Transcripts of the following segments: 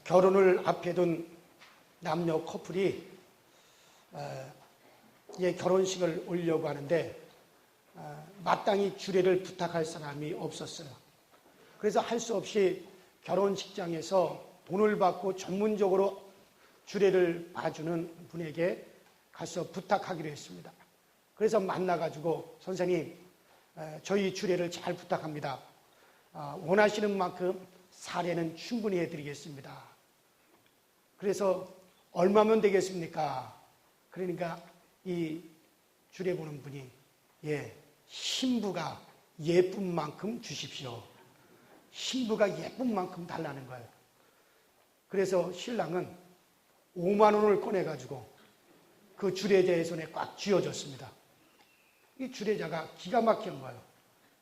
결혼을 앞에 둔 남녀 커플이 결혼식을 올리려고 하는데 마땅히 주례를 부탁할 사람이 없었어요. 그래서 할 수 없이 결혼식장에서 돈을 받고 전문적으로 주례를 봐주는 분에게 가서 부탁하기로 했습니다. 그래서 만나가지고 선생님, 저희 주례를 잘 부탁합니다. 원하시는 만큼 사례는 충분히 해드리겠습니다. 그래서 얼마면 되겠습니까? 그러니까 이 주례 보는 분이 신부가 예쁜 만큼 주십시오. 신부가 예쁜 만큼 달라는 거예요. 그래서 신랑은 5만 원을 꺼내가지고 그 주례자의 손에 꽉 쥐어줬습니다. 이 주례자가 기가 막힌 거예요.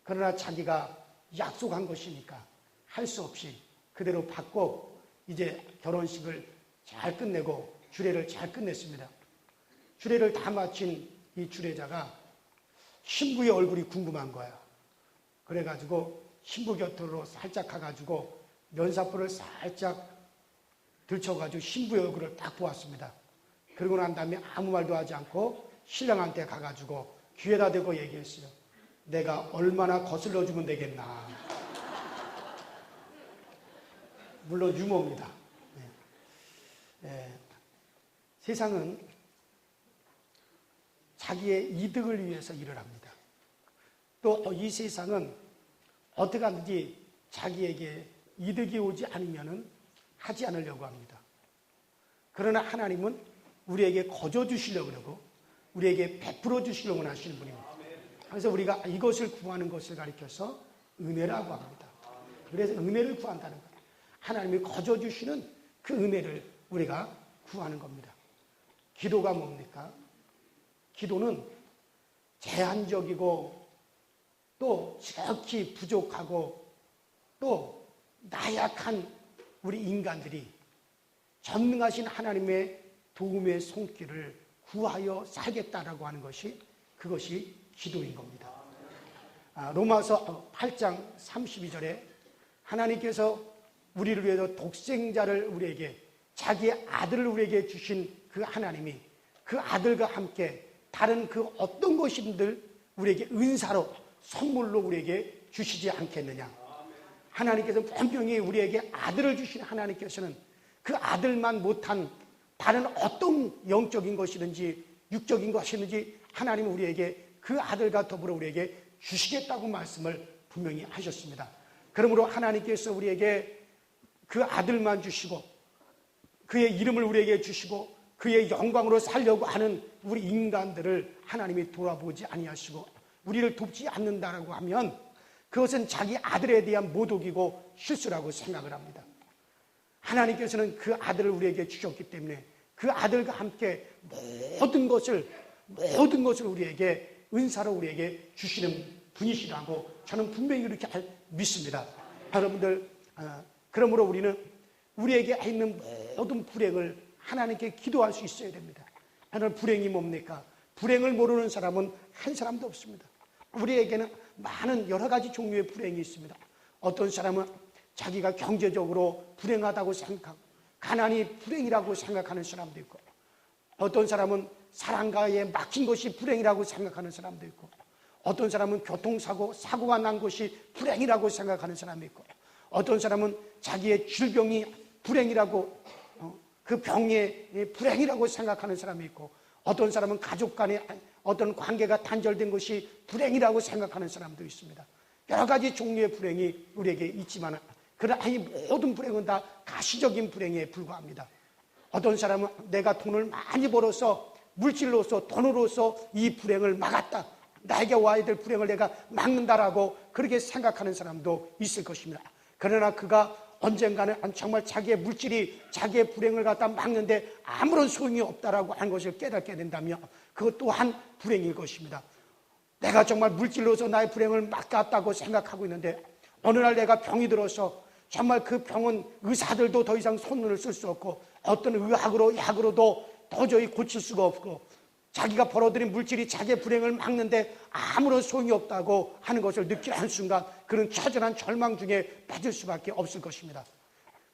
그러나 자기가 약속한 것이니까 할 수 없이 그대로 받고 이제 결혼식을 잘 끝내고 주례를 잘 끝냈습니다. 주례를 다 마친 이 주례자가 신부의 얼굴이 궁금한 거예요. 그래가지고 신부 곁으로 살짝 가가지고 면사포를 살짝 들쳐가지고 신부의 얼굴을 딱 보았습니다. 그러고 난 다음에 아무 말도 하지 않고 신랑한테 가가지고 귀에다 대고 얘기했어요. 내가 얼마나 거슬러 주면 되겠나. 물론 유머입니다. 세상은 자기의 이득을 위해서 일을 합니다. 또 이 세상은 어떻게 하든지 자기에게 이득이 오지 않으면 하지 않으려고 합니다. 그러나 하나님은 우리에게 거저 주시려고 그러고 우리에게 베풀어 주시려고 하시는 분입니다. 그래서 우리가 이것을 구하는 것을 가리켜서 은혜라고 합니다. 그래서 은혜를 구한다는 거예요. 하나님이 거저 주시는 그 은혜를 우리가 구하는 겁니다. 기도가 뭡니까? 기도는 제한적이고 또 지극히 부족하고 또 나약한 우리 인간들이 전능하신 하나님의 도움의 손길을 구하여 살겠다라고 하는 것이 그것이 기도인 겁니다. 로마서 8장 32절에 하나님께서 우리를 위해서 독생자를 우리에게 자기의 아들을 우리에게 주신 그 하나님이 그 아들과 함께 다른 그 어떤 것인들 우리에게 은사로 선물로 우리에게 주시지 않겠느냐. 하나님께서 분명히 우리에게 아들을 주신 하나님께서는 그 아들만 못한 다른 어떤 영적인 것이든지 육적인 것이든지 하나님은 우리에게 그 아들과 더불어 우리에게 주시겠다고 말씀을 분명히 하셨습니다. 그러므로 하나님께서 우리에게 그 아들만 주시고 그의 이름을 우리에게 주시고 그의 영광으로 살려고 하는 우리 인간들을 하나님이 돌아보지 아니하시고 우리를 돕지 않는다라고 하면 그것은 자기 아들에 대한 모독이고 실수라고 생각을 합니다. 하나님께서는 그 아들을 우리에게 주셨기 때문에 그 아들과 함께 모든 것을 우리에게 은사로 우리에게 주시는 분이시라고 저는 분명히 그렇게 믿습니다. 여러분들, 그러므로 우리는 우리에게 있는 모든 불행을 하나님께 기도할 수 있어야 됩니다. 하나님, 불행이 뭡니까? 불행을 모르는 사람은 한 사람도 없습니다. 우리에게는 많은 여러 가지 종류의 불행이 있습니다. 어떤 사람은 자기가 경제적으로 불행하다고 생각하고 가난이 불행이라고 생각하는 사람도 있고, 어떤 사람은 사랑가에 막힌 것이 불행이라고 생각하는 사람도 있고, 어떤 사람은 사고가 난 것이 불행이라고 생각하는 사람도 있고, 어떤 사람은 자기의 질병이 불행이라고 그 병의 불행이라고 생각하는 사람이 있고, 어떤 사람은 가족 간의 어떤 관계가 단절된 것이 불행이라고 생각하는 사람도 있습니다. 여러 가지 종류의 불행이 우리에게 있지만 그러나 이 모든 불행은 다 가시적인 불행에 불과합니다. 어떤 사람은 내가 돈을 많이 벌어서 물질로서 돈으로서 이 불행을 막았다, 나에게 와야 될 불행을 내가 막는다라고 그렇게 생각하는 사람도 있을 것입니다. 그러나 그가 언젠가는 정말 자기의 물질이 자기의 불행을 갖다 막는데 아무런 소용이 없다라고 하는 것을 깨닫게 된다면 그것 또한 불행일 것입니다. 내가 정말 물질로서 나의 불행을 막았다고 생각하고 있는데 어느 날 내가 병이 들어서 정말 그 병은 의사들도 더 이상 손을 쓸 수 없고 어떤 의학으로 약으로도 도저히 고칠 수가 없고 자기가 벌어들인 물질이 자기의 불행을 막는데 아무런 소용이 없다고 하는 것을 느끼는 순간 그는 처절한 절망 중에 빠질 수밖에 없을 것입니다.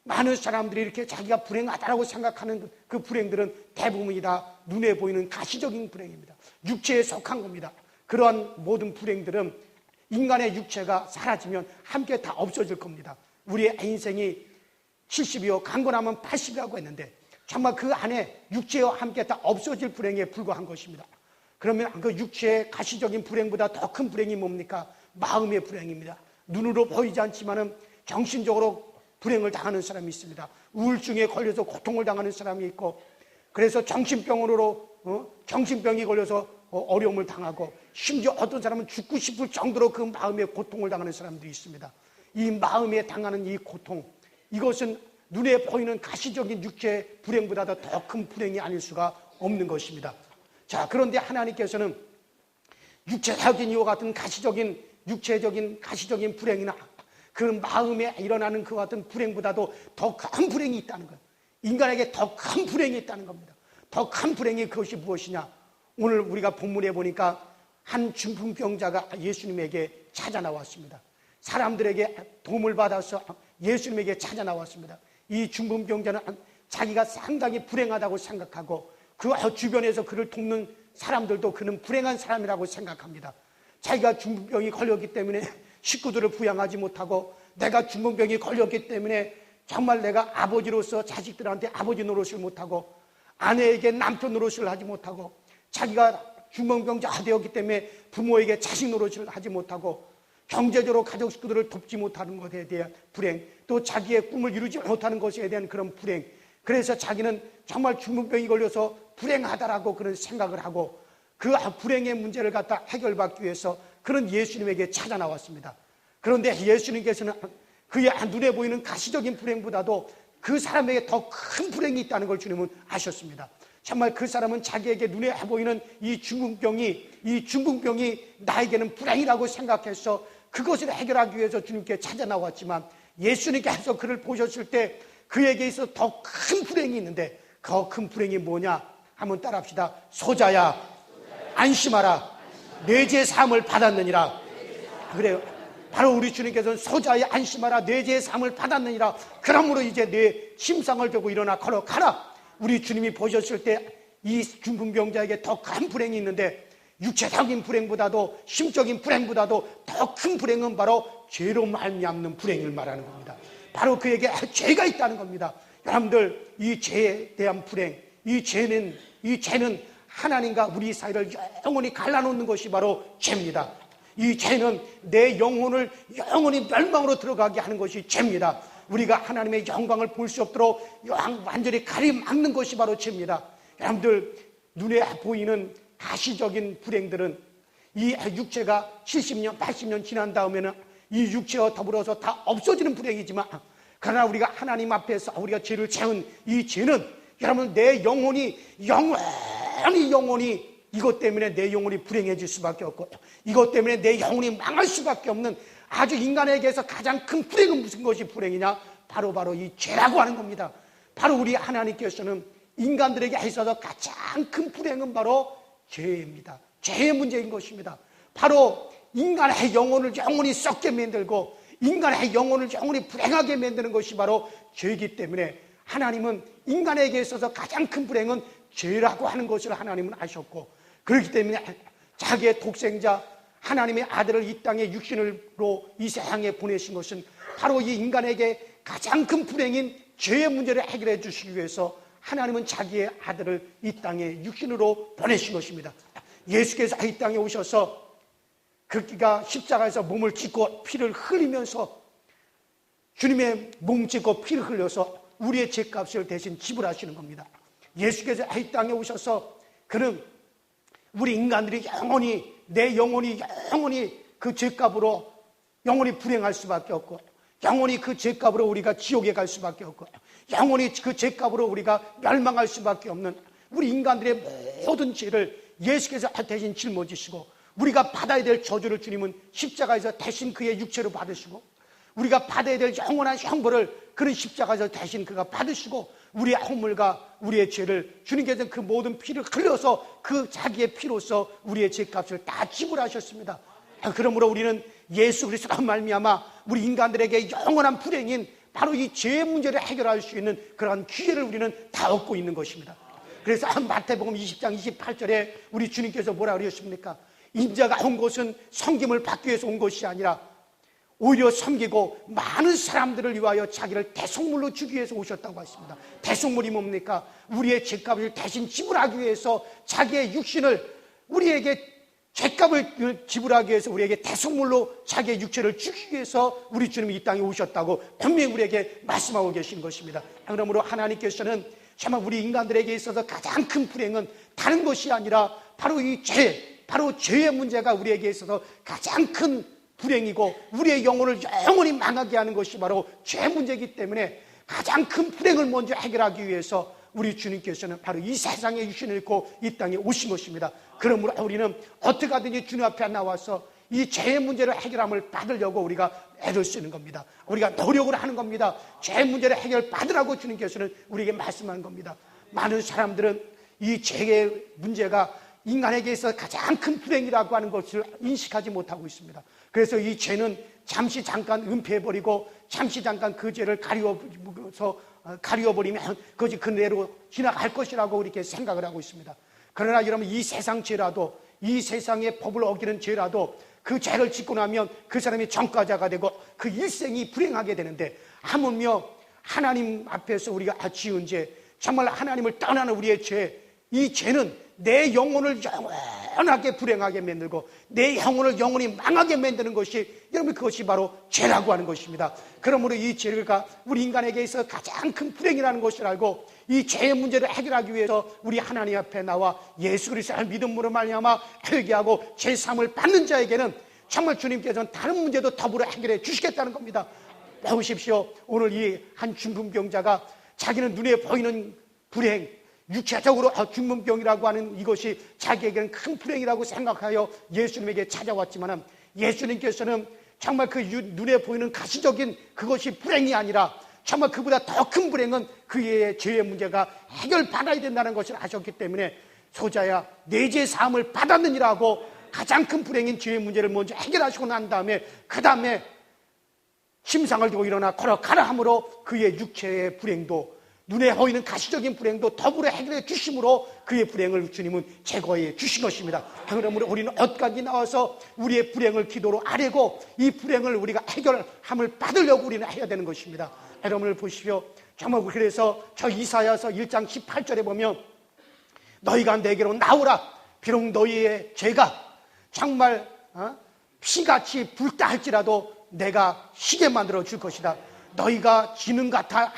많은 사람들이 이렇게 자기가 불행하다라고 생각하는 그 불행들은 대부분이 다 눈에 보이는 가시적인 불행입니다. 육체에 속한 겁니다. 그러한 모든 불행들은 인간의 육체가 사라지면 함께 다 없어질 겁니다. 우리의 인생이 70이요 강건하면 80이라고 했는데 정말 그 안에 육체와 함께 다 없어질 불행에 불과한 것입니다. 그러면 그 육체의 가시적인 불행보다 더 큰 불행이 뭡니까? 마음의 불행입니다. 눈으로 보이지 않지만은 정신적으로 불행을 당하는 사람이 있습니다. 우울증에 걸려서 고통을 당하는 사람이 있고, 그래서 정신병이 걸려서 어려움을 당하고, 심지어 어떤 사람은 죽고 싶을 정도로 그 마음의 고통을 당하는 사람들이 있습니다. 이 마음에 당하는 이 고통, 이것은 눈에 보이는 가시적인 육체의 불행보다도 더 큰 불행이 아닐 수가 없는 것입니다. 자, 그런데 하나님께서는 육체적인 이와 같은 가시적인 육체적인 가시적인 불행이나 그 마음에 일어나는 그와 같은 불행보다도 더 큰 불행이 있다는 거예요. 인간에게 더 큰 불행이 있다는 겁니다. 더 큰 불행이 그것이 무엇이냐? 오늘 우리가 본문에 보니까 한 중풍병자가 예수님에게 찾아 나왔습니다. 사람들에게 도움을 받아서 예수님에게 찾아 나왔습니다. 이 중풍병자는 자기가 상당히 불행하다고 생각하고 그 주변에서 그를 돕는 사람들도 그는 불행한 사람이라고 생각합니다. 자기가 중풍병이 걸렸기 때문에 식구들을 부양하지 못하고, 내가 중풍병이 걸렸기 때문에 정말 내가 아버지로서 자식들한테 아버지 노릇을 못하고, 아내에게 남편 노릇을 하지 못하고, 자기가 중풍병자가 되었기 때문에 부모에게 자식 노릇을 하지 못하고, 경제적으로 가족 식구들을 돕지 못하는 것에 대한 불행, 또 자기의 꿈을 이루지 못하는 것에 대한 그런 불행, 그래서 자기는 정말 중풍병이 걸려서 불행하다라고 그런 생각을 하고, 그 불행의 문제를 갖다 해결받기 위해서 그는 예수님에게 찾아 나왔습니다. 그런데 예수님께서는 그의 눈에 보이는 가시적인 불행보다도 그 사람에게 더 큰 불행이 있다는 걸 주님은 아셨습니다. 정말 그 사람은 자기에게 눈에 보이는 이 중풍병이 나에게는 불행이라고 생각해서 그것을 해결하기 위해서 주님께 찾아 나왔지만, 예수님께서 그를 보셨을 때 그에게 있어 더 큰 불행이 있는데, 더 큰 불행이 뭐냐? 한번 따라합시다. 소자야, 안심하라. 내 죄 사함을 받았느니라. 그래요. 바로 우리 주님께서는 소자야, 안심하라. 내 죄 사함을 받았느니라. 그러므로 이제 내 침상을 들고 일어나 걸어가라. 우리 주님이 보셨을 때 이 중풍병자에게 더 큰 불행이 있는데, 육체적인 불행보다도 심적인 불행보다도 더 큰 불행은 바로 죄로 말미암는 불행을 말하는 겁니다. 바로 그에게 죄가 있다는 겁니다. 여러분들, 이 죄에 대한 불행, 이 죄는 하나님과 우리 사이를 영원히 갈라놓는 것이 바로 죄입니다. 이 죄는 내 영혼을 영원히 멸망으로 들어가게 하는 것이 죄입니다. 우리가 하나님의 영광을 볼 수 없도록 완전히 가리막는 것이 바로 죄입니다. 여러분들, 눈에 보이는 가시적인 불행들은 이 육체가 70년, 80년 지난 다음에는 이 육체와 더불어서 다 없어지는 불행이지만, 그러나 우리가 하나님 앞에서 우리가 죄를 지은 이 죄는 여러분, 내 영혼이 영원히 이것 때문에 내 영혼이 불행해질 수밖에 없고, 이것 때문에 내 영혼이 망할 수밖에 없는 아주 인간에게서 가장 큰 불행은 무슨 것이 불행이냐? 바로 이 죄라고 하는 겁니다. 바로 우리 하나님께서는 인간들에게 있어서 가장 큰 불행은 바로 죄입니다. 죄의 문제인 것입니다. 바로 인간의 영혼을 영원히 썩게 만들고 인간의 영혼을 영원히 불행하게 만드는 것이 바로 죄이기 때문에, 하나님은 인간에게 있어서 가장 큰 불행은 죄라고 하는 것을 하나님은 아셨고, 그렇기 때문에 자기의 독생자 하나님의 아들을 이 땅에 육신으로 이 세상에 보내신 것은 바로 이 인간에게 가장 큰 불행인 죄의 문제를 해결해 주시기 위해서 하나님은 자기의 아들을 이 땅에 육신으로 보내신 것입니다. 예수께서 이 땅에 오셔서 그가 십자가에서 몸을 찢고 피를 흘리면서, 주님의 몸 찢고 피를 흘려서 우리의 죄값을 대신 지불하시는 겁니다. 예수께서 이 땅에 오셔서 그는 우리 인간들이 내 영혼이 그 죄값으로 영원히 불행할 수밖에 없고, 영원히 그 죄값으로 우리가 지옥에 갈 수밖에 없고, 영원히 그 죄값으로 우리가 멸망할 수밖에 없는 우리 인간들의 모든 죄를 예수께서 대신 짊어지시고, 우리가 받아야 될 저주를 주님은 십자가에서 대신 그의 육체로 받으시고, 우리가 받아야 될 영원한 형벌을 그런 십자가에서 대신 그가 받으시고, 우리의 허물과 우리의 죄를 주님께서는 그 모든 피를 흘려서 그 자기의 피로서 우리의 죄값을 다 지불하셨습니다. 그러므로 우리는 예수 그리스도로 말미암아 우리 인간들에게 영원한 불행인 바로 이 죄 문제를 해결할 수 있는 그러한 기회를 우리는 다 얻고 있는 것입니다. 그래서 마태복음 20장 28절에 우리 주님께서 뭐라 그러셨습니까? 인자가 온 것은 섬김을 받기 위해서 온 것이 아니라 오히려 섬기고 많은 사람들을 위하여 자기를 대속물로 주기 위해서 오셨다고 하십니다. 대속물이 뭡니까? 우리의 죄값을 대신 지불하기 위해서 자기의 육신을 우리에게 죄값을 지불하기 위해서 우리에게 대속물로 자기의 육체를 주기 위해서 우리 주님이 이 땅에 오셨다고 분명히 우리에게 말씀하고 계신 것입니다. 그러므로 하나님께서는 정말 우리 인간들에게 있어서 가장 큰 불행은 다른 것이 아니라 바로 이 죄, 바로 죄의 문제가 우리에게 있어서 가장 큰 불행이고 우리의 영혼을 영원히 망하게 하는 것이 바로 죄 문제이기 때문에 가장 큰 불행을 먼저 해결하기 위해서 우리 주님께서는 바로 이 세상에 육신을 입고 이 땅에 오신 것입니다. 그러므로 우리는 어떻게 하든지 주님 앞에 나와서 이 죄의 문제를 해결함을 받으려고 우리가 애를 쓰는 겁니다. 우리가 노력을 하는 겁니다. 죄 문제를 해결받으라고 주님께서는 우리에게 말씀하는 겁니다. 많은 사람들은 이 죄의 문제가 인간에게 있어서 가장 큰 불행이라고 하는 것을 인식하지 못하고 있습니다. 그래서 이 죄는 잠시 잠깐 은폐해버리고 잠시 잠깐 그 죄를 가리워버리면 그것이 그대로 지나갈 것이라고 이렇게 생각을 하고 있습니다. 그러나 여러분, 이 세상 죄라도, 이 세상의 법을 어기는 죄라도 그 죄를 짓고 나면 그 사람이 전과자가 되고 그 일생이 불행하게 되는데, 하물며 하나님 앞에서 우리가 지은 죄, 정말 하나님을 떠나는 우리의 죄, 이 죄는 내 영혼을 영원하게 불행하게 만들고 내 영혼을 영원히 망하게 만드는 것이, 여러분, 그것이 바로 죄라고 하는 것입니다. 그러므로 이 죄가 우리 인간에게 있어 가장 큰 불행이라는 것을 알고 이 죄의 문제를 해결하기 위해서 우리 하나님 앞에 나와 예수 그리스도를 믿음으로 말미암아 회개하고 죄 사함을 받는 자에게는 정말 주님께서는 다른 문제도 더불어 해결해 주시겠다는 겁니다. 보십시오. 오늘 이 한 중풍병자가 자기는 눈에 보이는 불행, 육체적으로 중풍병이라고 하는 이것이 자기에게는 큰 불행이라고 생각하여 예수님에게 찾아왔지만, 예수님께서는 정말 그 눈에 보이는 가시적인 그것이 불행이 아니라 정말 그보다 더 큰 불행은 그의 죄의 문제가 해결받아야 된다는 것을 아셨기 때문에, 소자야 내 죄 사함을 받았느니라고 가장 큰 불행인 죄의 문제를 먼저 해결하시고 난 다음에 그 다음에 침상을 들고 일어나 걸어가라 함으로 그의 육체의 불행도, 눈에 보이는 가시적인 불행도 더불어 해결해 주심으로 그의 불행을 주님은 제거해 주신 것입니다. 그러므로 우리는 어디까지 나와서 우리의 불행을 기도로 아뢰고 이 불행을 우리가 해결함을 받으려고 우리는 해야 되는 것입니다. 여러분을 보십시오. 정말 그래서 저 이사야서 1장 18절에 보면 너희가 내게로 나오라. 비록 너희의 죄가 정말 피같이 붉다 할지라도 내가 희게 만들어 줄 것이다. 너희가 지능 같다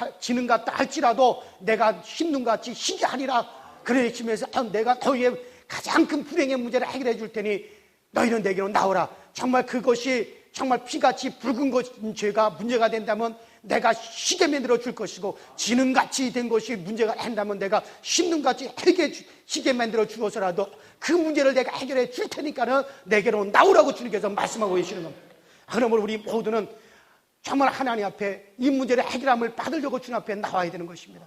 할지라도 내가 흰눈같이 희게 하리라. 그러시면서 내가 너희의 가장 큰 불행의 문제를 해결해 줄 테니 너희는 내게로 나오라. 정말 그것이 정말 피같이 붉은 죄가 문제가 된다면 내가 희게 만들어 줄 것이고, 지능같이 된 것이 문제가 된다면 내가 흰눈같이 희게 만들어 주어서라도 그 문제를 내가 해결해 줄 테니까는 내게로 나오라고 주님께서 말씀하고 계시는 겁니다. 그러므로 우리 모두는 정말 하나님 앞에 이 문제를 해결함을 받으려고 주님 앞에 나와야 되는 것입니다.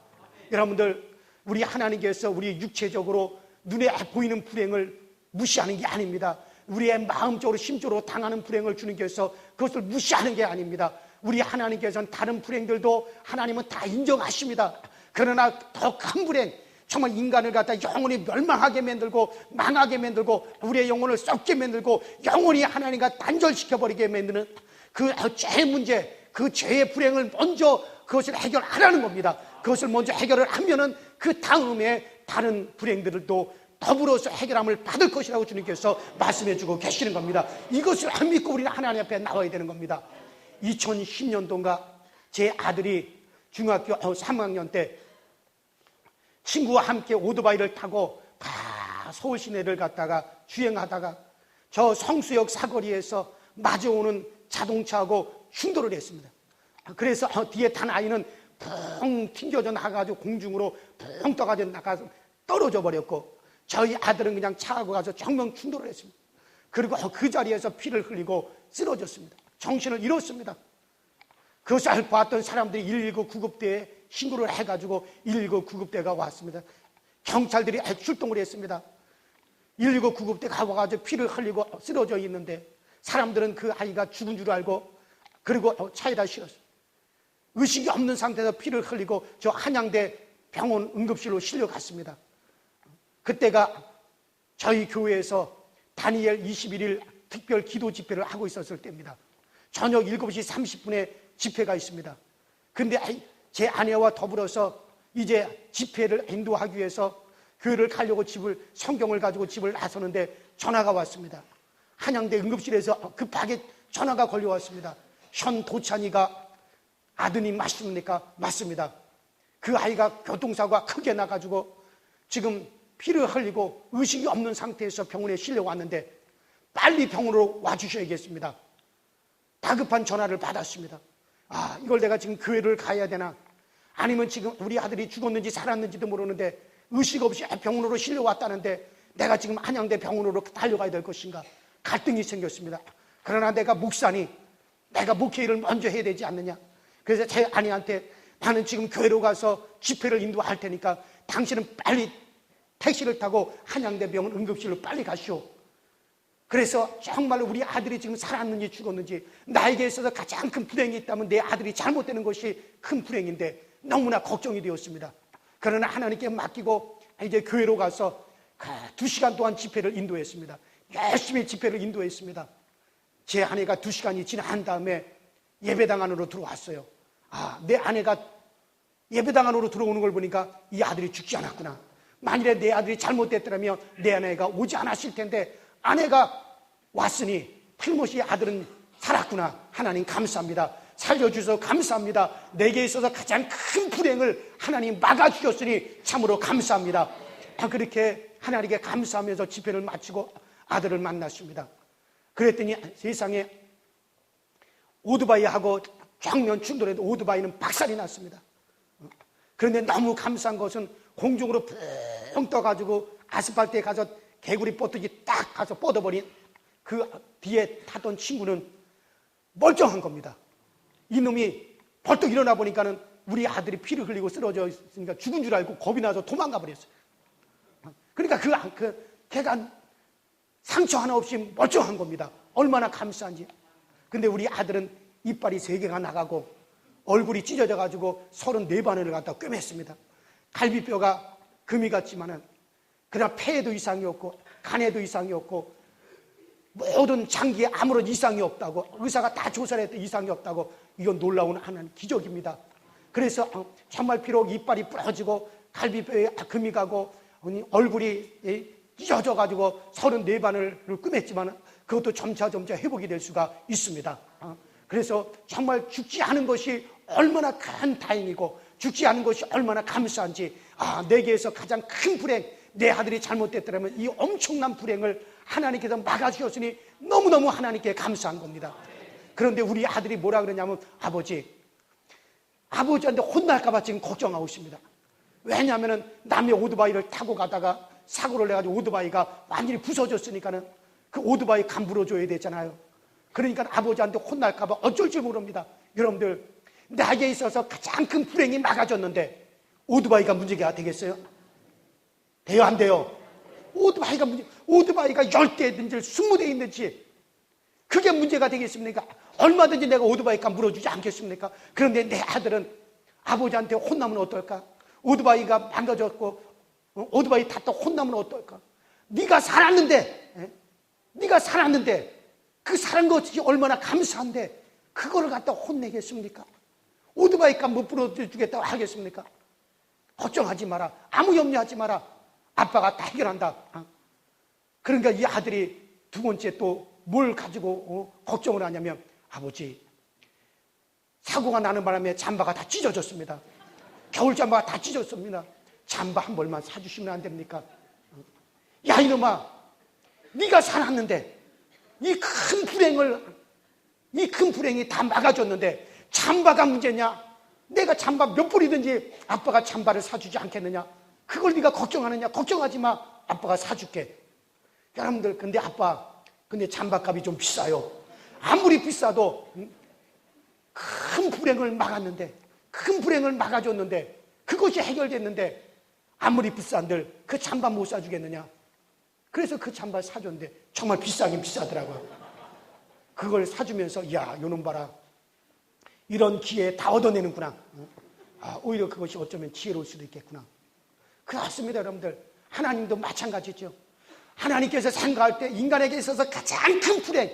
여러분들, 우리 하나님께서 우리 육체적으로 눈에 보이는 불행을 무시하는 게 아닙니다. 우리의 마음적으로 심적으로 당하는 불행을 주님께서 그것을 무시하는 게 아닙니다. 우리 하나님께서는 다른 불행들도 하나님은 다 인정하십니다. 그러나 더 큰 불행, 정말 인간을 갖다 영원히 멸망하게 만들고 망하게 만들고 우리의 영혼을 썩게 만들고 영원히 하나님과 단절시켜버리게 만드는 그 죄의 문제, 그 죄의 불행을 먼저 그것을 해결하라는 겁니다. 그것을 먼저 해결을 하면은 그 다음에 다른 불행들도 더불어서 해결함을 받을 것이라고 주님께서 말씀해주고 계시는 겁니다. 이것을 안 믿고 우리는 하나님 앞에 나와야 되는 겁니다. 2010년도인가 제 아들이 중학교 3학년 때 친구와 함께 오토바이를 타고 다 서울 시내를 갔다가 주행하다가 저 성수역 사거리에서 마주오는 자동차하고 충돌을 했습니다. 그래서 뒤에 탄 아이는 붕 튕겨져 나가가지고 공중으로 붕 떠가지고 나가서 떨어져 버렸고, 저희 아들은 그냥 차하고 가서 정면 충돌을 했습니다. 그리고 그 자리에서 피를 흘리고 쓰러졌습니다. 정신을 잃었습니다. 그것을 봤던 사람들이 119 구급대에 신고를 해가지고 119 구급대가 왔습니다. 경찰들이 출동을 했습니다. 119 구급대가 와가지고 피를 흘리고 쓰러져 있는데 사람들은 그 아이가 죽은 줄 알고 그리고 차에다 실었어요. 의식이 없는 상태에서 피를 흘리고 저 한양대 병원 응급실로 실려갔습니다. 그때가 저희 교회에서 다니엘 21일 특별 기도 집회를 하고 있었을 때입니다. 저녁 7시 30분에 집회가 있습니다. 근데 제 아내와 더불어서 이제 집회를 인도하기 위해서 교회를 가려고 성경을 가지고 집을 나서는데 전화가 왔습니다. 한양대 응급실에서 급하게 전화가 걸려왔습니다. 현 도찬이가 아드님 맞습니까? 맞습니다. 그 아이가 교통사고가 크게 나가지고 지금 피를 흘리고 의식이 없는 상태에서 병원에 실려왔는데 빨리 병원으로 와주셔야겠습니다. 다급한 전화를 받았습니다. 이걸 내가 지금 교회를 가야 되나? 아니면 지금 우리 아들이 죽었는지 살았는지도 모르는데 의식 없이 병원으로 실려왔다는데 내가 지금 한양대 병원으로 달려가야 될 것인가? 갈등이 생겼습니다. 그러나 내가 목사니 내가 목회를 먼저 해야 되지 않느냐? 그래서 제 아내한테 나는 지금 교회로 가서 집회를 인도할 테니까 당신은 빨리 택시를 타고 한양대 병원 응급실로 빨리 가시오. 그래서 정말로 우리 아들이 지금 살았는지 죽었는지 나에게 있어서 가장 큰 불행이 있다면 내 아들이 잘못되는 것이 큰 불행인데 너무나 걱정이 되었습니다. 그러나 하나님께 맡기고 이제 교회로 가서 2시간 동안 집회를 인도했습니다. 열심히 집회를 인도했습니다. 제 아내가 2시간이 지난 다음에 예배당 안으로 들어왔어요. 내 아내가 예배당 안으로 들어오는 걸 보니까 이 아들이 죽지 않았구나. 만일에 내 아들이 잘못됐더라면 내 아내가 오지 않았을 텐데 아내가 왔으니 틀림없이 아들은 살았구나. 하나님 감사합니다. 살려주셔서 감사합니다. 내게 있어서 가장 큰 불행을 하나님 막아주셨으니 참으로 감사합니다. 그렇게 하나님께 감사하면서 집회를 마치고 아들을 만났습니다. 그랬더니 세상에 오토바이하고 정면 충돌해도 오토바이는 박살이 났습니다. 그런데 너무 감사한 것은 공중으로 붕 떠가지고 아스팔트에 가서 개구리 뻗듯이 딱 가서 뻗어버린 그 뒤에 타던 친구는 멀쩡한 겁니다. 이놈이 벌떡 일어나 보니까는 우리 아들이 피를 흘리고 쓰러져 있으니까 죽은 줄 알고 겁이 나서 도망가 버렸어요. 그러니까 걔가 상처 하나 없이 멀쩡한 겁니다. 얼마나 감사한지. 근데 우리 아들은 이빨이 3개가 나가고 얼굴이 찢어져 가지고 34바늘을 갖다 꿰맸습니다. 갈비뼈가 금이 같지만은 그러나 폐에도 이상이 없고 간에도 이상이 없고 모든 장기에 아무런 이상이 없다고 의사가 다 조사를 했더니 이상이 없다고. 이건 놀라운 하나님 기적입니다. 그래서 정말 비록 이빨이 부러지고 갈비뼈에 금이 가고 얼굴이 찢어져 가지고 34바늘을 꿰맸지만 그것도 점차 회복이 될 수가 있습니다. 그래서 정말 죽지 않은 것이 얼마나 큰 다행이고 죽지 않은 것이 얼마나 감사한지. 내게에서 가장 큰 불행, 내 아들이 잘못됐더라면 이 엄청난 불행을 하나님께서 막아주셨으니 너무너무 하나님께 감사한 겁니다. 그런데 우리 아들이 뭐라 그러냐면 아버지한테 혼날까 봐 지금 걱정하고 있습니다. 왜냐하면 남의 오토바이를 타고 가다가 사고를 내가지고 오토바이가 완전히 부서졌으니까는 그 오토바이 감불어줘야 되잖아요. 그러니까 아버지한테 혼날까 봐 어쩔 줄 모릅니다. 여러분들, 나에게 있어서 가장 큰 불행이 막아졌는데 오토바이가 문제가 되겠어요? 돼요, 안 돼요? 오토바이가 10대든지 20대 있는지 그게 문제가 되겠습니까? 얼마든지 내가 오토바이 값 물어주지 않겠습니까? 그런데 내 아들은 아버지한테 혼나면 어떨까? 오토바이가 망가졌고 오토바이 탔다 혼나면 어떨까? 네가 살았는데 그 사는 것이 얼마나 감사한데 그거를 갖다 혼내겠습니까? 오토바이 값 못 불어주겠다고 하겠습니까? 걱정하지 마라. 아무 염려하지 마라. 아빠가 다 해결한다. 그러니까 이 아들이 두 번째 또 뭘 가지고 걱정을 하냐면 아버지, 사고가 나는 바람에 잠바가 다 찢어졌습니다. 겨울 잠바가 다 찢어졌습니다. 잠바 한 벌만 사주시면 안 됩니까? 야 이놈아, 네가 살았는데 이 큰 불행이 다 막아줬는데 잠바가 문제냐? 내가 잠바 몇 벌이든지 아빠가 잠바를 사주지 않겠느냐? 그걸 네가 걱정하느냐? 걱정하지 마. 아빠가 사줄게. 여러분들, 근데 잠바값이 좀 비싸요. 아무리 비싸도 큰 불행을 막았는데, 큰 불행을 막아줬는데, 그것이 해결됐는데 아무리 비싼들 그 잠바 못 사주겠느냐? 그래서 그 잠바 사줬는데 정말 비싸긴 비싸더라고요. 그걸 사주면서 야, 요놈 봐라. 이런 기회 다 얻어내는구나. 오히려 그것이 어쩌면 지혜로울 수도 있겠구나. 그렇습니다, 여러분들. 하나님도 마찬가지죠. 하나님께서 생각할 때 인간에게 있어서 가장 큰 불행,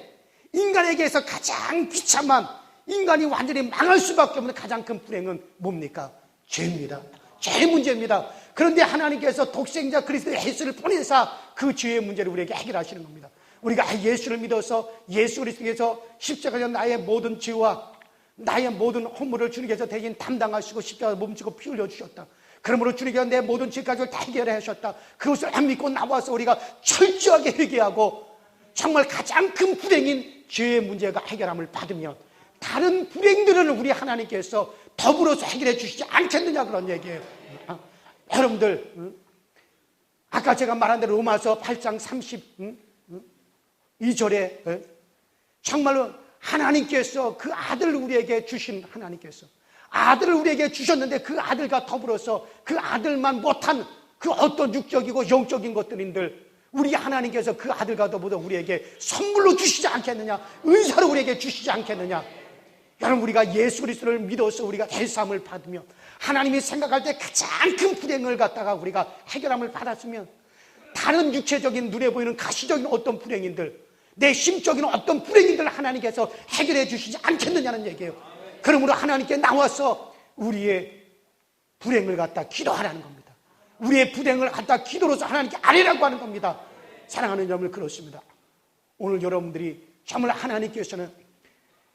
인간에게서 가장 비참한, 인간이 완전히 망할 수밖에 없는 가장 큰 불행은 뭡니까? 죄입니다. 죄의 문제입니다. 그런데 하나님께서 독생자 그리스도 예수를 보내사 그 죄의 문제를 우리에게 해결하시는 겁니다. 우리가 예수를 믿어서 예수 그리스도께서 십자가에 나의 모든 죄와 나의 모든 허물을 주님께서 대신 담당하시고 십자가에 몸지고 피 흘려 주셨다. 그러므로 주님께서 내 모든 죄까지 다 해결해 하셨다. 그것을 안 믿고 나와서 우리가 철저하게 회개하고 정말 가장 큰 불행인 죄의 문제가 해결함을 받으면 다른 불행들을 우리 하나님께서 더불어서 해결해 주시지 않겠느냐, 그런 얘기예요. 여러분들, 아까 제가 말한 대로 로마서 8장 32절에 정말로 하나님께서 그 아들을 우리에게 주신 하나님께서 아들을 우리에게 주셨는데 그 아들과 더불어서 그 아들만 못한 그 어떤 육적이고 영적인 것들인들 우리 하나님께서 그 아들과 더불어 우리에게 선물로 주시지 않겠느냐, 은사로 우리에게 주시지 않겠느냐. 여러분, 우리가 예수 그리스도를 믿어서 우리가 대수함을 받으며 하나님이 생각할 때 가장 큰 불행을 갖다가 우리가 해결함을 받았으면 다른 육체적인 눈에 보이는 가시적인 어떤 불행인들, 내 심적인 어떤 불행인들 하나님께서 해결해 주시지 않겠느냐는 얘기예요. 그러므로 하나님께 나와서 우리의 불행을 갖다 기도하라는 겁니다. 우리의 불행을 갖다 기도로서 하나님께 아뢰라고 하는 겁니다. 사랑하는 여러분, 그렇습니다. 오늘 여러분들이 정말 하나님께서는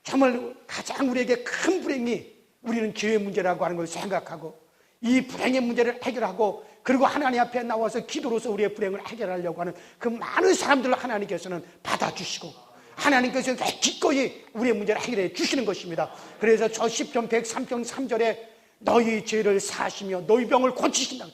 정말 가장 우리에게 큰 불행이 우리는 죄의 문제라고 하는 걸 생각하고 이 불행의 문제를 해결하고 그리고 하나님 앞에 나와서 기도로서 우리의 불행을 해결하려고 하는 그 많은 사람들을 하나님께서는 받아주시고 하나님께서 기꺼이 우리의 문제를 해결해 주시는 것입니다. 그래서 저 시편 103편 3절에 너희 죄를 사하시며 너희 병을 고치신다.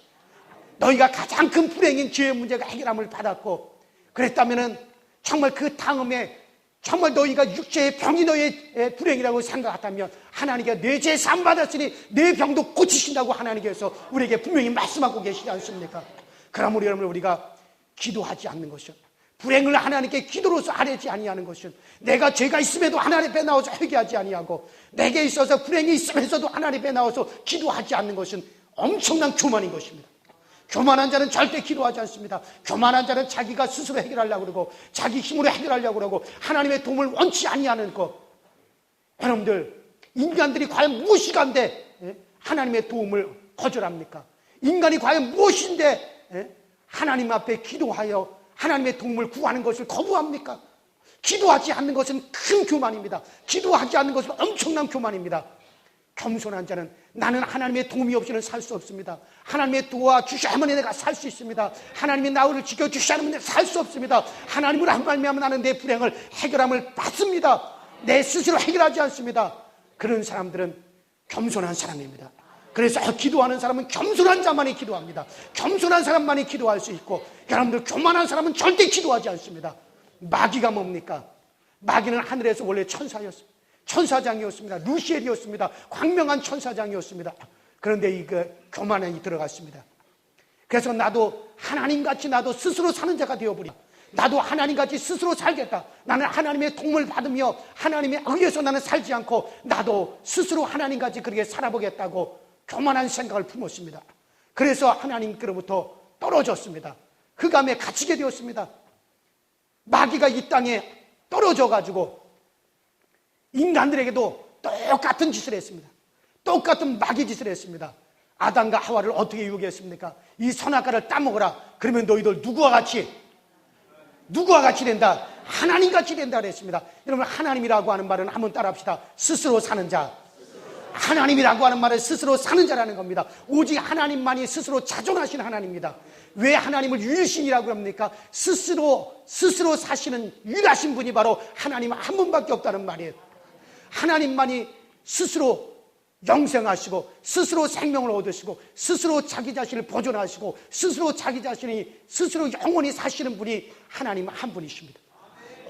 너희가 가장 큰 불행인 죄의 문제가 해결함을 받았고 그랬다면 정말 그 다음에 정말 너희가 육체의 병이 너희의 불행이라고 생각했다면 하나님께 내 죄 사함 받았으니 내 병도 고치신다고 하나님께서 우리에게 분명히 말씀하고 계시지 않습니까? 그러므로 여러분, 우리가 기도하지 않는 것은 불행을 하나님께 기도로서 아뢰지 아니하는 것은 내가 죄가 있음에도 하나님 앞에 나와서 회개하지 아니하고 내게 있어서 불행이 있으면서도 하나님 앞에 나와서 기도하지 않는 것은 엄청난 교만인 것입니다. 교만한 자는 절대 기도하지 않습니다. 교만한 자는 자기가 스스로 해결하려고 그러고 자기 힘으로 해결하려고 그러고 하나님의 도움을 원치 아니하는 것. 여러분들, 인간들이 과연 무엇이 간데 하나님의 도움을 거절합니까? 인간이 과연 무엇인데 하나님 앞에 기도하여 하나님의 도움을 구하는 것을 거부합니까? 기도하지 않는 것은 큰 교만입니다. 기도하지 않는 것은 엄청난 교만입니다. 겸손한 자는 나는 하나님의 도움이 없이는 살 수 없습니다. 하나님의 도와주셔야만 내가 살 수 있습니다. 하나님이 나를 지켜주셔야만 내가 살 수 없습니다. 하나님을 한 말미암아 나는 내 불행을 해결함을 받습니다. 내 스스로 해결하지 않습니다. 그런 사람들은 겸손한 사람입니다. 그래서 기도하는 사람은 겸손한 자만이 기도합니다. 겸손한 사람만이 기도할 수 있고 여러분들, 교만한 사람은 절대 기도하지 않습니다. 마귀가 뭡니까? 마귀는 하늘에서 원래 천사였습니다. 천사장이었습니다. 루시엘이었습니다. 광명한 천사장이었습니다. 그런데 이 교만이 들어갔습니다. 그래서 나도 하나님같이 나도 스스로 사는 자가 되어버린다. 나도 하나님같이 스스로 살겠다. 나는 하나님의 도움을 받으며 하나님의 의해서 나는 살지 않고 나도 스스로 하나님같이 그렇게 살아보겠다고 교만한 생각을 품었습니다. 그래서 하나님께로부터 떨어졌습니다. 흑암에 갇히게 되었습니다. 마귀가 이 땅에 떨어져가지고 인간들에게도 똑같은 짓을 했습니다. 똑같은 마귀 짓을 했습니다. 아담과 하와를 어떻게 유혹했습니까? 이 선악과를 따먹어라. 그러면 너희들 누구와 같이 된다? 하나님같이 된다 그랬습니다. 여러분, 하나님이라고 하는 말은 한번 따라합시다. 스스로 사는 자. 하나님이라고 하는 말은 스스로 사는 자라는 겁니다. 오직 하나님만이 스스로 자존하신 하나님입니다. 왜 하나님을 유일신이라고 합니까? 스스로 사시는 유일하신 분이 바로 하나님 한 분밖에 없다는 말이에요. 하나님만이 스스로 영생하시고 스스로 생명을 얻으시고 스스로 자기 자신을 보존하시고 스스로 자기 자신이 스스로 영원히 사시는 분이 하나님 한 분이십니다.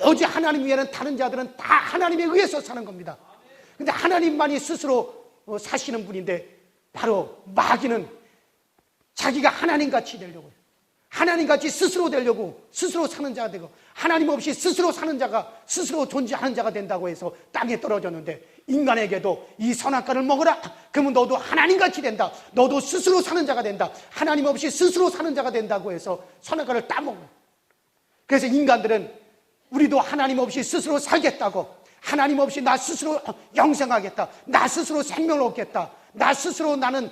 오직 하나님 외에는 다른 자들은 다 하나님에 의해서 사는 겁니다. 근데 하나님만이 스스로 사시는 분인데 바로 마귀는 자기가 하나님같이 되려고 해요. 하나님같이 스스로 되려고 스스로 사는 자가 되고, 하나님 없이 스스로 사는 자가 스스로 존재하는 자가 된다고 해서 땅에 떨어졌는데, 인간에게도 이 선악과를 먹어라, 그러면 너도 하나님같이 된다, 너도 스스로 사는 자가 된다, 하나님 없이 스스로 사는 자가 된다고 해서 선악과를 따먹어. 그래서 인간들은 우리도 하나님 없이 스스로 살겠다고, 하나님 없이 나 스스로 영생하겠다, 나 스스로 생명을 얻겠다, 나 스스로 나는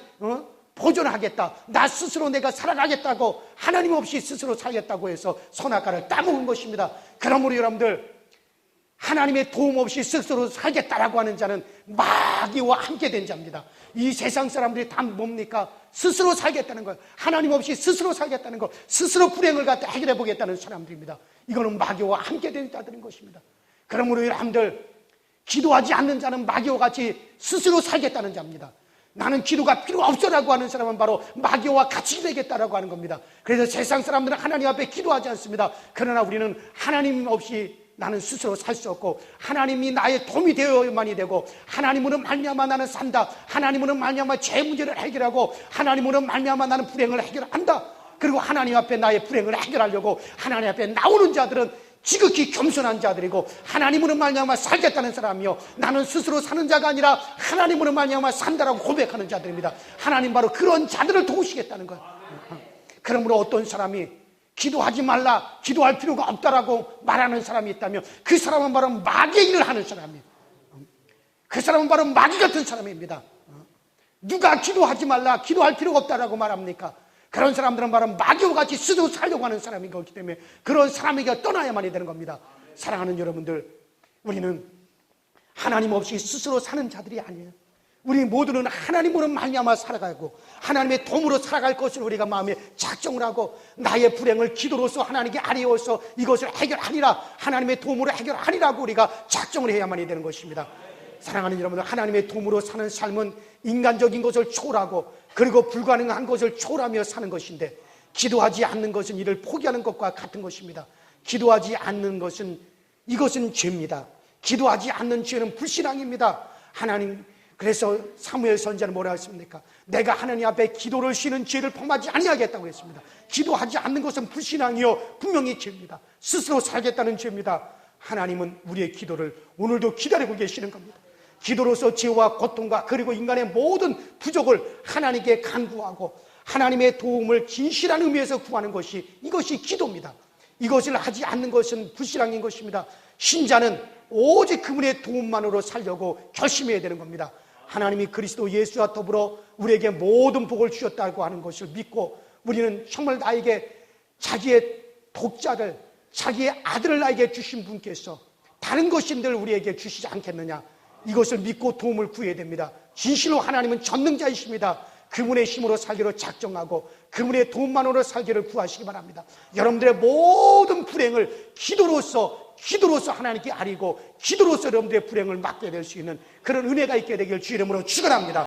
보존하겠다, 나 스스로 내가 살아가겠다고, 하나님 없이 스스로 살겠다고 해서 선악과를 따먹은 것입니다. 그러므로 여러분들, 하나님의 도움 없이 스스로 살겠다라고 하는 자는 마귀와 함께 된 자입니다. 이 세상 사람들이 다 뭡니까? 스스로 살겠다는 거예요. 하나님 없이 스스로 살겠다는 거, 스스로 불행을 갖다 해결해 보겠다는 사람들입니다. 이거는 마귀와 함께 된 자들인 것입니다. 그러므로 여러분들, 기도하지 않는 자는 마귀와 같이 스스로 살겠다는 자입니다. 나는 기도가 필요 없어라고 하는 사람은 바로 마귀와 같이 되겠다라고 하는 겁니다. 그래서 세상 사람들은 하나님 앞에 기도하지 않습니다. 그러나 우리는 하나님 없이 나는 스스로 살 수 없고, 하나님이 나의 도움이 되어야만이 되고, 하나님으로 말미암아 나는 산다, 하나님으로 말미암아 죄 문제를 해결하고, 하나님으로 말미암아 나는 불행을 해결한다. 그리고 하나님 앞에 나의 불행을 해결하려고 하나님 앞에 나오는 자들은 지극히 겸손한 자들이고, 하나님으로 말미암아 살겠다는 사람이요, 나는 스스로 사는 자가 아니라 하나님으로 말미암아 산다라고 고백하는 자들입니다. 하나님 바로 그런 자들을 도우시겠다는 거예요. 그러므로 어떤 사람이 기도하지 말라, 기도할 필요가 없다라고 말하는 사람이 있다면, 그 사람은 바로 마귀의 일을 하는 사람이에요. 그 사람은 바로 마귀 같은 사람입니다. 누가 기도하지 말라, 기도할 필요가 없다라고 말합니까? 그런 사람들은 바로 마귀와 같이 스스로 살려고 하는 사람인 거기 때문에 그런 사람에게 떠나야만이 되는 겁니다. 사랑하는 여러분들, 우리는 하나님 없이 스스로 사는 자들이 아니에요. 우리 모두는 하나님으로 말미암아 살아가고, 하나님의 도움으로 살아갈 것을 우리가 마음에 작정을 하고, 나의 불행을 기도로서 하나님께 아뢰어서 이것을 해결하리라, 하나님의 도움으로 해결하리라고 우리가 작정을 해야만이 되는 것입니다. 사랑하는 여러분들, 하나님의 도움으로 사는 삶은 인간적인 것을 초월하고, 그리고 불가능한 것을 초월하며 사는 것인데, 기도하지 않는 것은 이를 포기하는 것과 같은 것입니다. 기도하지 않는 것은, 이것은 죄입니다. 기도하지 않는 죄는 불신앙입니다. 하나님, 그래서 사무엘 선지자는 뭐라 했습니까? 내가 하나님 앞에 기도를 쉬는 죄를 범하지 아니하겠다고 했습니다. 기도하지 않는 것은 불신앙이요, 분명히 죄입니다. 스스로 살겠다는 죄입니다. 하나님은 우리의 기도를 오늘도 기다리고 계시는 겁니다. 기도로서 죄와 고통과 그리고 인간의 모든 부족을 하나님께 간구하고, 하나님의 도움을 진실한 의미에서 구하는 것이, 이것이 기도입니다. 이것을 하지 않는 것은 불신앙인 것입니다. 신자는 오직 그분의 도움만으로 살려고 결심해야 되는 겁니다. 하나님이 그리스도 예수와 더불어 우리에게 모든 복을 주셨다고 하는 것을 믿고, 우리는 정말 나에게 자기의 독자를, 자기의 아들을 나에게 주신 분께서 다른 것인들 우리에게 주시지 않겠느냐, 이것을 믿고 도움을 구해야 됩니다. 진실로 하나님은 전능자이십니다. 그분의 힘으로 살기로 작정하고 그분의 도움만으로 살기를 구하시기 바랍니다. 여러분들의 모든 불행을 기도로서 하나님께 아뢰고, 기도로서 여러분들의 불행을 막게 될 수 있는 그런 은혜가 있게 되길 주 이름으로 축원합니다.